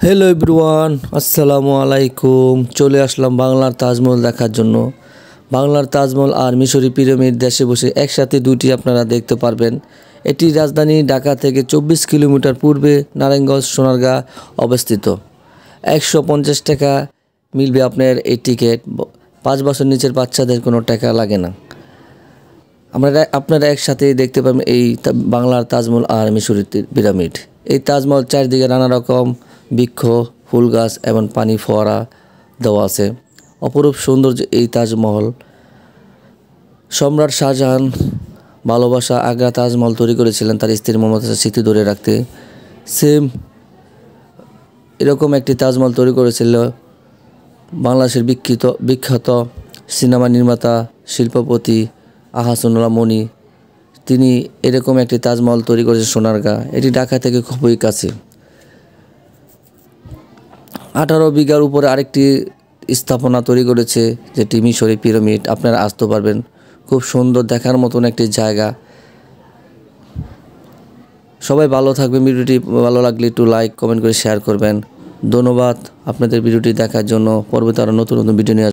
Hello everyone, আসসালামু আলাইকুম। চলে আসলাম বাংলার তাজমহল দেখার জন্য। বাংলার তাজমহল আর মিশরি পিরামিড দেশে বসে একসাথে দুটি আপনারা দেখতে পারবেন। এটি রাজধানী ঢাকা থেকে 24 কিলোমিটার পূর্বে নারায়ণগঞ্জ সোনারগাঁ অবস্থিত। 150 টাকা মিলবে আপনার এই টিকিট। 5 বছর নিচের বাচ্চাদের কোনো টাকা লাগে না। আপনারা একসাথে দেখতে পাবেন এই বাংলার তাজমহল আর মিশরি পিরামিড। এই তাজমহল চারদিকে নানা রকম বৃক্ষ, ফুল গাছ এবং পানি ফোয়ারা দেওয়া আছে। অপরূপ সৌন্দর্য এই তাজমহল। সম্রাট শাহজাহান ভালোবাসা আগ্রা তাজমহল তৈরি করেছিলেন তার স্ত্রী মমতাজের স্মৃতি ধরে রাখতে। সেম এরকম একটি তাজমহল তৈরি করেছিল বাংলাদেশের বিখ্যাত সিনেমা নির্মাতা শিল্পপতি আহসানুল্লাহ মনি। তিনি এরকম একটি তাজমহল তৈরি করেছেন সোনারগাঁ। এটি ঢাকা থেকে খুবই কাছে। 18 বিঘার উপরে আরেকটি স্থাপনা তৈরি করেছে, যেটি মিশরি পিরামিড। আপনারা আসতে পারবেন। খুব সুন্দর দেখার মতন একটি জায়গা। সবাই ভালো থাকবেন। ভিডিওটি ভালো লাগলে একটু লাইক কমেন্ট করে শেয়ার করবেন। ধন্যবাদ আপনাদের ভিডিওটি দেখার জন্য। পরবর্তী আরও নতুন নতুন ভিডিও নিয়ে